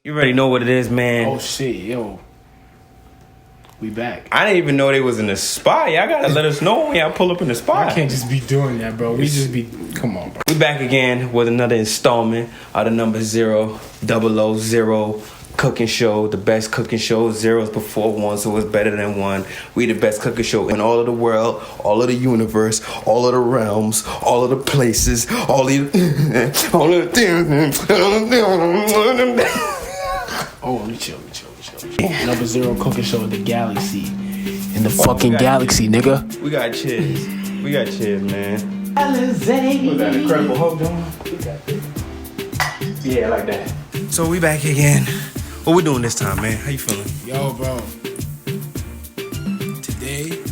You already know what it is, man. Oh shit, yo. We back. I didn't even know they was in the spot. Y'all gotta let us know when y'all pull up in the spot. I can't just be doing that, bro. We just be, come on, bro. We back again with another installment of the number 000 cooking show. The best cooking show. 0's before 1, so it's better than 1. We the best cooking show in all of the world, all of the universe, all of the realms, all of the places, all of the things. Oh, let me chill. Number 0 cooking show in the galaxy. In the fucking galaxy, nigga. We got cheers, man. Alizé. Was that Incredible Hulk, John? Yeah, like that. So we back again. What we doing this time, man? How you feeling? Yo, bro. Today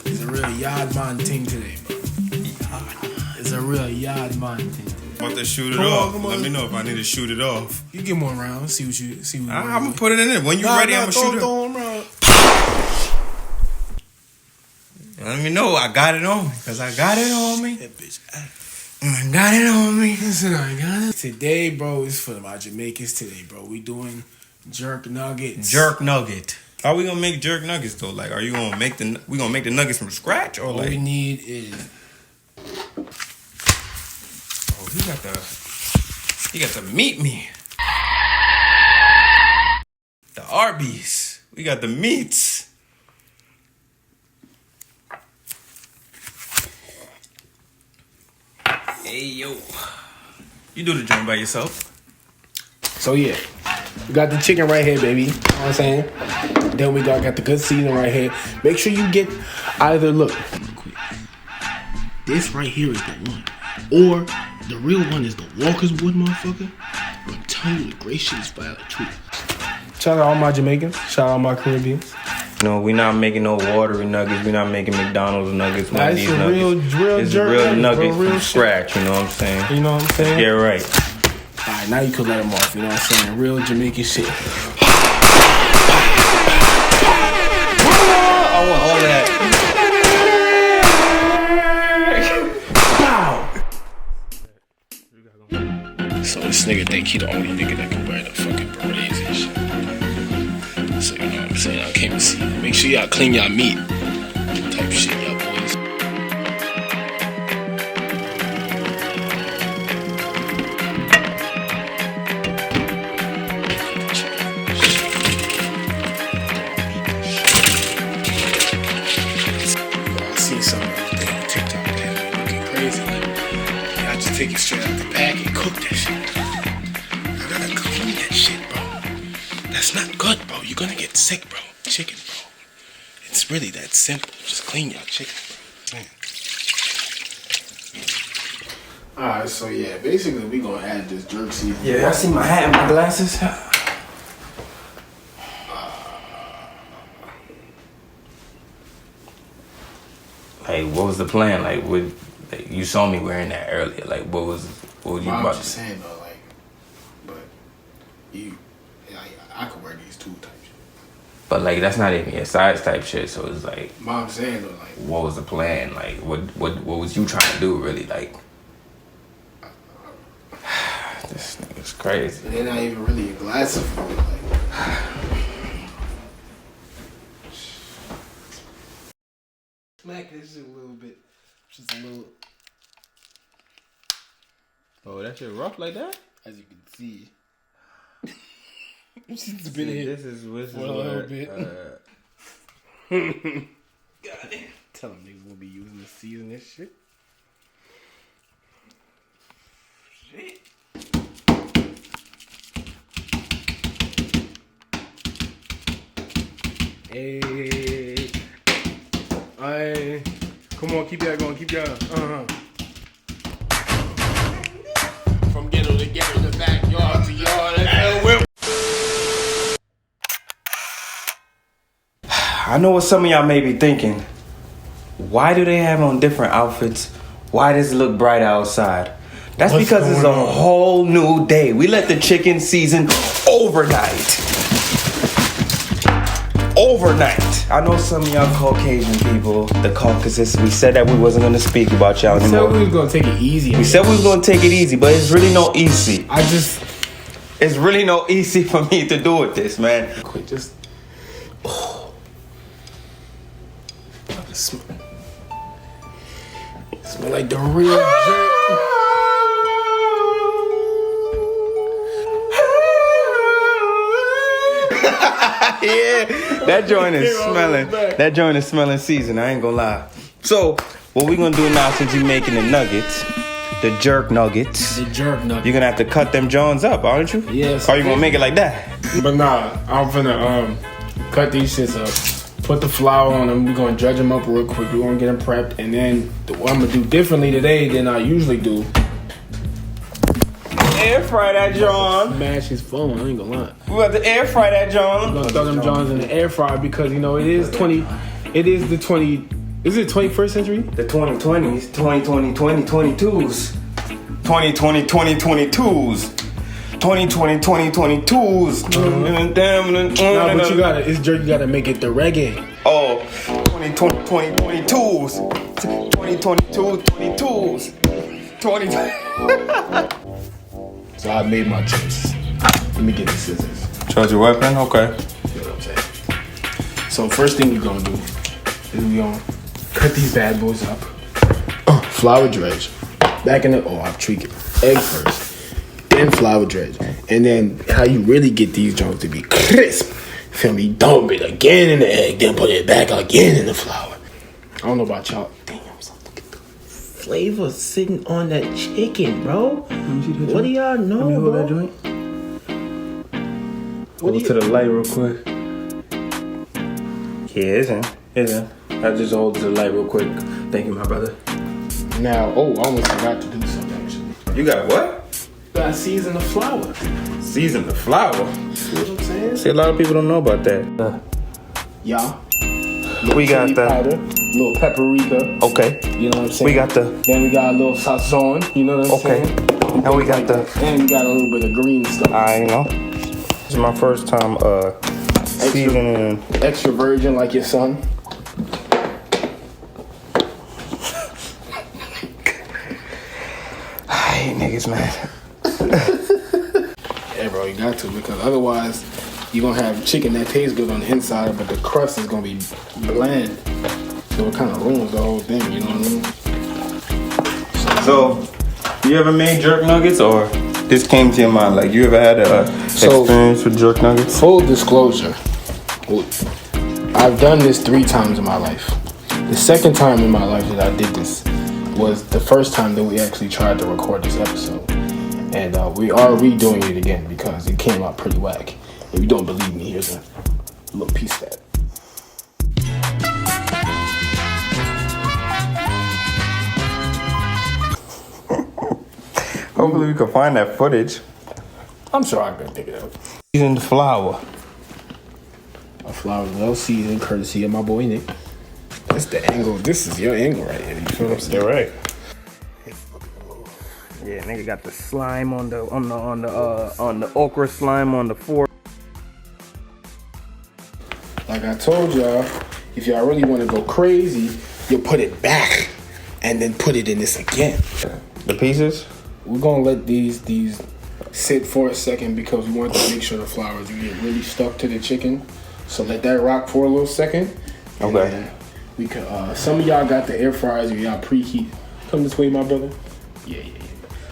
is a real yard-man thing today, bro. It's a real yard-man thing. Want to shoot it off? Let me know if I need to shoot it off. You get one round. See what you. I'm gonna put it in there. When you ready, I'm gonna shoot it. Let me know. I got it on me. Cause I got it on me. That bitch. I got it on me. Listen, I got it. Today, bro, is for my Jamaicans. Today, bro, we doing jerk nuggets. Jerk nugget. How we gonna make jerk nuggets though? Like, are you gonna make the nuggets from scratch or all like? We need is. He got the meat me. The Arby's. We got the meats. Hey, yo. You do the joint by yourself. So, yeah. We got the chicken right here, baby. You know what I'm saying? Then we got the good seasoning right here. Make sure you get either, look. This right here is the one. Or the real one is the Walker's Wood, motherfucker. I'm telling you, the great shit is by the truth. Shout out all my Jamaicans. Shout out all my Caribbeans. No, we're not making no watery nuggets. We're not making McDonald's nuggets. Nah, it's a real nuggets from scratch, you know what I'm saying? You know what I'm saying? Yeah, right. Alright, now you could let them off, you know what I'm saying? Real Jamaican shit. I want all that. So this nigga think he the only nigga that can wear the fucking berets and shit. So you know what I'm saying? I came to see. Make sure y'all clean y'all meat. Type shit, y'all boys. I seen something on TikTok that looking crazy. Like, y'all just take it straight out the pack and cook that shit. I gotta clean that shit, bro. That's not good, bro. You're gonna get sick, bro. Chicken, bro. It's really that simple. Just clean your chicken, bro. Alright, so yeah, basically we gonna add this jerk seasoning. Yeah, I see my hat and my glasses. Like, what was the plan? Like, you saw me wearing that earlier. Like, what was you about to say? I'm just saying though, like, but I could wear these too type shit. But like, that's not even your size type shit. So it's like, I'm saying though, like, what was the plan? Like, what was you trying to do really? Like, this nigga's crazy. They're not even really a glass of food. Like, smack this shit a little bit. Just a little. Oh, that shit rough like that? As you can see. This is a little bit. God damn. Tell them niggas we'll be using to season this shit. Shit. Hey. Hey. Come on, keep that going. Keep that. From ghetto to ghetto to backyard to yard. I know what some of y'all may be thinking. Why do they have on different outfits? Why does it look bright outside? That's What's because it's a going on? whole new day. We let the chicken season overnight. Overnight. I know some of y'all Caucasian people, the Caucasus, we said that we wasn't going to speak about y'all We anymore. said we was gonna take it easy. We said we was going to take it easy, but it's really no easy. It's really no easy for me to do with this, man. Quick, just. Oh. Smell like the real jerk. Yeah, that joint is smelling. That joint is smelling seasoned. I ain't gonna lie. So, what we gonna do now, since you're making the nuggets, the jerk nuggets, The jerk nugget. you're gonna have to cut them joints up, aren't you? Yes. Or you gonna make it like that? But nah, I'm finna cut these shits up. Put the flour on them. We're gonna dredge them up real quick. We're gonna get them prepped, and then what I'm gonna do differently today than I usually do. Air fry that John. Smash his phone. I ain't gonna lie. We got to air fry that John. I'm gonna throw them Johns in the air fryer because you know it is the 21st century? The 2020s, 2020, 2022s. 2020, 2022s. 2020, 2022s. Nah, but you gotta, it's jerk, you gotta make it the reggae. Oh, 2020, 2022s. 2022, 22s. 2020. So I made my choice. Let me get the scissors. Charge your weapon? Okay. You know what I'm saying? So first thing we're gonna do is we gonna cut these bad boys up. Flour dredge. Back in the, I've tweaked it. Egg first. Then flour dredge. And then how you really get these joints to be crisp. Feel me? Dump it again in the egg, then put it back again in the flour. I don't know about y'all. Damn, so look at the flavor sitting on that chicken, bro. What do y'all know, bro? Go to the light real quick. Yeah, isn't. I just hold to the light real quick. Thank you, my brother. Now, I almost forgot to do something actually. You got what? Gotta season the flour. Season the flour. See what I'm saying? See, a lot of people don't know about that. Yeah. We got Chili the. powder, little paprika. Okay. You know what I'm saying? We got the. Then we got a little sazon. You know what I'm Okay. saying? And we got the. And we got a little bit of green stuff. I know. This is my first time seasoning. Extra virgin like your son. I hate niggas, man. Yeah, bro, you got to because otherwise you're gonna have chicken that tastes good on the inside, but the crust is gonna be bland. So it kind of ruins the whole thing. You know what I mean? So, you ever made jerk nuggets or this came to your mind? Like, you ever had a experience with jerk nuggets? Full disclosure, I've done this 3 times in my life. The second time in my life that I did this was the first time that we actually tried to record this episode. And we are redoing it again because it came out pretty whack. If you don't believe me, here's a little piece of that. Hopefully we can find that footage. I'm sure I can pick it up. Season the flour. A flour well seasoned, courtesy of my boy Nick. That's the angle. This is your angle right here. You feel what I'm saying? Right. Yeah, nigga got the slime on the okra slime on the fork. Like I told y'all, if y'all really want to go crazy, you'll put it back and then put it in this again. The pieces? We're gonna let these sit for a second because we want to make sure the flours get really stuck to the chicken. So let that rock for a little second. And Okay. then we could. Some of y'all got the air fryers where y'all preheat. Come this way, my brother. Yeah.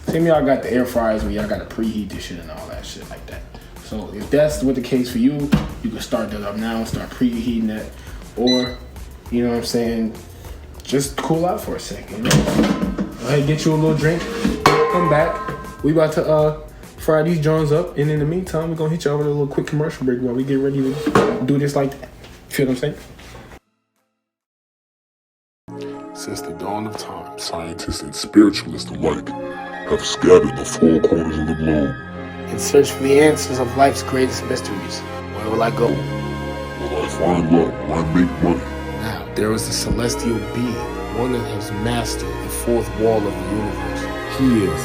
Some of y'all got the air fryers where y'all gotta preheat this shit and all that shit like that. So if that's what the case for you, you can start that up now, start preheating that, or you know what I'm saying, just cool out for a second. You know? Go ahead, get you a little drink. Come back. We about to fry these joints up, and in the meantime, we're gonna hit y'all with a little quick commercial break while we get ready to do this like that. You feel what I'm saying? Since the dawn of time, scientists and spiritualists alike have scattered the 4 corners of the globe. In search for the answers of life's greatest mysteries. Where will I go? Will I find love? Will I make money? Now, there is a celestial being, one that has mastered the 4th wall of the universe. He is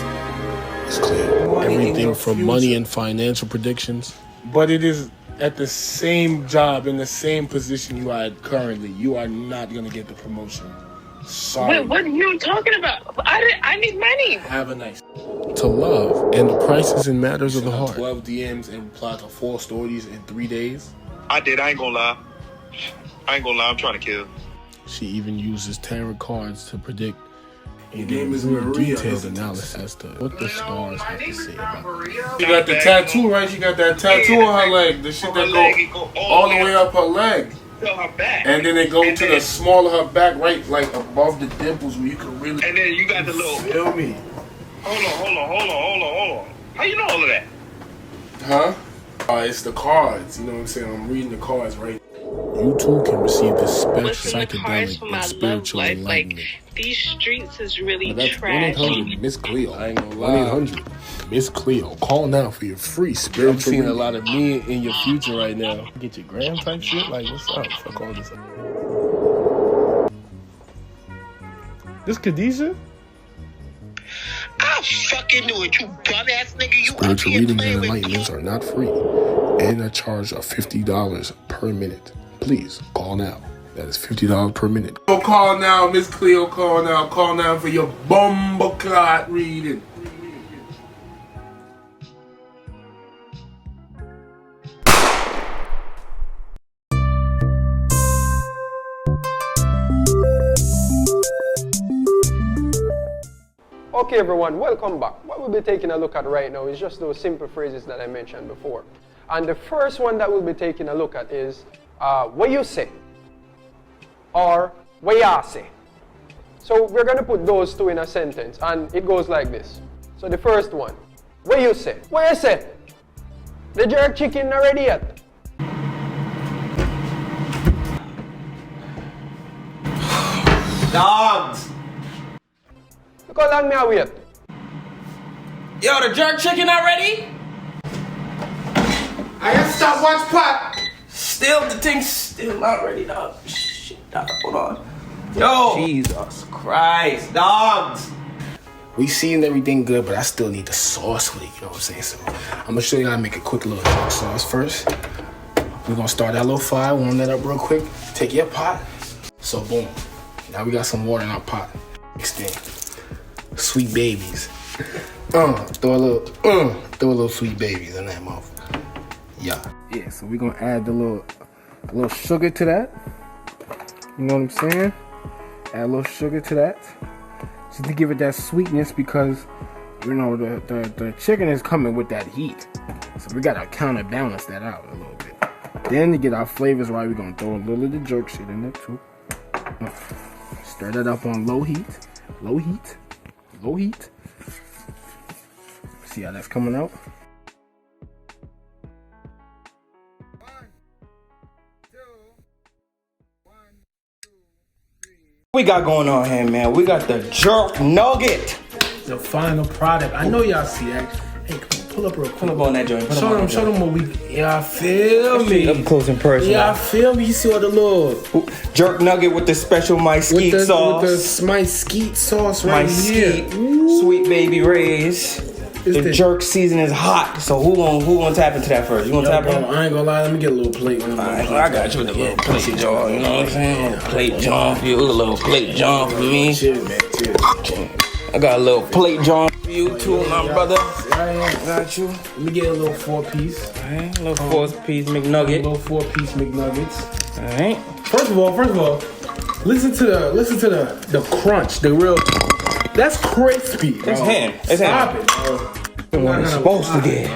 is clear. Money in Everything your from future. money and financial predictions. But it is at the same job, in the same position you are at currently. You are not going to get the promotion. Sorry. Wait, what are you talking about? I need money. Have a nice to love, and the prices and matters of the heart. 12 DMs and reply to 4 stories in 3 days. I did. I ain't gonna lie. I'm trying to kill. She even uses tarot cards to predict and name give is real Maria, detailed isn't it? analysis as to what the stars have to say about it. She got the tattoo, right? She got that tattoo on her leg. The shit that go all the way up her leg. To her back. And then they go to the small of her back, right, like above the dimples where you can really And then you got the little. feel me. Hold on. How you know all of that? Huh? It's the cards. You know what I'm saying? I'm reading the cards, right? You too can receive this special What's in the cards psychedelic for and my love spiritual life? Like, enlightenment. these streets is really Now that's trash. 1-800 Miss Cleo. I ain't gonna lie. 1-800 Miss Cleo. Call now for your free I'm spiritual seeing a reading. lot of me in your future right now. Get your gram type shit? Like, what's up? Fuck all this. This Khadijah? I fucking knew it, you bum ass nigga. You up Spiritual here readings playing and with me. enlightenments are not free and a charge of $50 per minute. Please call now. That is $50 per minute. Oh, call now, Miss Cleo. Call now. Call now for your bumbleclot reading. Okay everyone, welcome back. What we'll be taking a look at right now is just those simple phrases that I mentioned before. And the first one that we'll be taking a look at is what you say or what ya say. So we're going to put those two in a sentence and it goes like this. So the first one, what you say? What you say? The jerk chicken not ready yet? Dogs. Look how long me I wait. Yo, the jerk chicken already? I have to stop watch pot. Still, the thing's still not ready, dog. Shit, dog. Hold on. Yo. Jesus Christ, dogs. We seen everything good, but I still need the sauce with it, you know what I'm saying? So I'm gonna show you how to make a quick little dark sauce first. We're gonna start that little fire, warm that up real quick. Take your pot. So boom. Now we got some water in our pot. Mixed in. Sweet babies. Throw a little sweet babies in that mouth. Yeah. Yeah, so we're gonna add a little sugar to that. You know what I'm saying? Add a little sugar to that. Just to give it that sweetness because, you know, the chicken is coming with that heat. So we gotta counterbalance that out a little bit. Then to get our flavors right, we're gonna throw a little of the jerk shit in there too. Stir that up on low heat. Low heat. Low heat. See how that's coming out? We got going on here, man. We got the jerk nugget. The final product. I know y'all see that. Hey, come on, pull up real quick. Pull up on that joint. Show them what we. Y'all feel me? Up close and personal. Y'all feel me? You see all the little Jerk nugget with the special my skeet sauce. with the my skeet sauce My right here. skeet. Sweet baby Ray's. The the- jerk season is hot. So who gonna tap into that first? You gonna Yo, tap bro, in? I ain't gonna lie. Let me get a little plate. I got you with a little plate, John. You know what I'm saying? A plate, John, for you. A little plate, John, for me. Cheers, man. Cheers. I got a little plate, John, for you too, my brother. Got you. Let me get a little 4-piece. Alright, a little 4-piece A McNugget. little 4-piece McNuggets. Alright. First of all, listen to the crunch, the real. That's crispy. Bro. It's ham. It's Stop ham. it, bro. What it's supposed to get.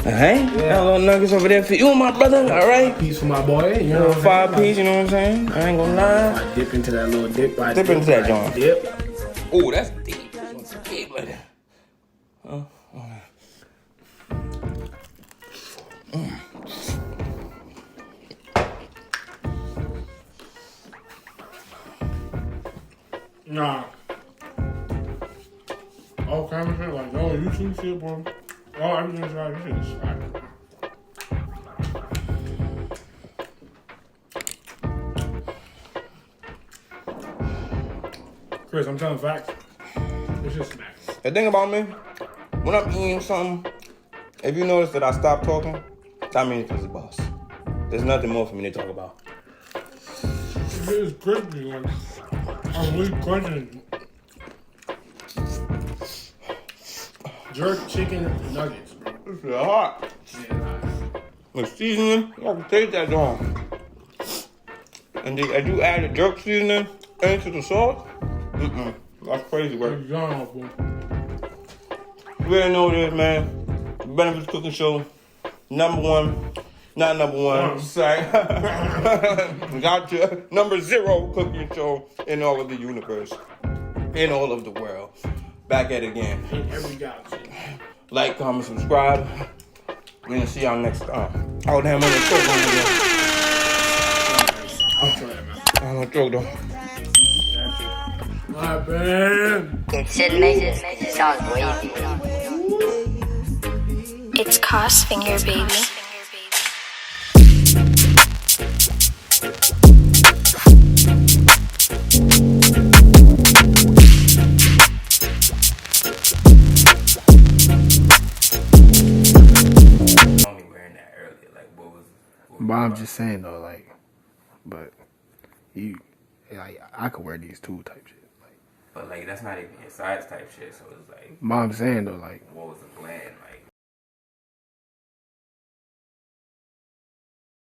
Alright? Got a little nuggets over there for you, my brother. Alright? Piece for my boy. You know Little what I'm saying? 5-piece, you know what I'm saying? I ain't gonna lie. I dip into that little dip. Dip into that, John. Dip. Ooh, that's deep. That's deep like that. Nah. All kind of shit like, yo, you see shit, bro. Oh, everything's right. This shit is slack. Chris, I'm telling facts. This shit smacks. The thing about me, when I'm eating something, if you notice that I stop talking, that means it's a boss. There's nothing more for me to talk about. It is crispy, like, I'm really crunching. Jerk chicken nuggets, bro. This is hot. Yeah, With seasoning, I can taste that dog. And I do add the jerk seasoning into the sauce. That's crazy, nah. right? Good job, bro. You already know this, man. BNFFTS Cooking Show, number one. Not number one, sorry. Gotcha. Number 0 cooking show in all of the universe. In all of the world. Back at it again. In every galaxy. Like, comment, subscribe. We're gonna see y'all next time. Oh, damn, I'm gonna choke on again. I'll try it, man. I'm gonna choke though. My man. It's delicious. It sounds wavy. It's Cos Finger, baby. But I'm just saying though, like, but you, like, I could wear these too, type shit. Like, But like, that's not even your size type shit, so it's like, but I'm saying though, like, what was the plan? Like,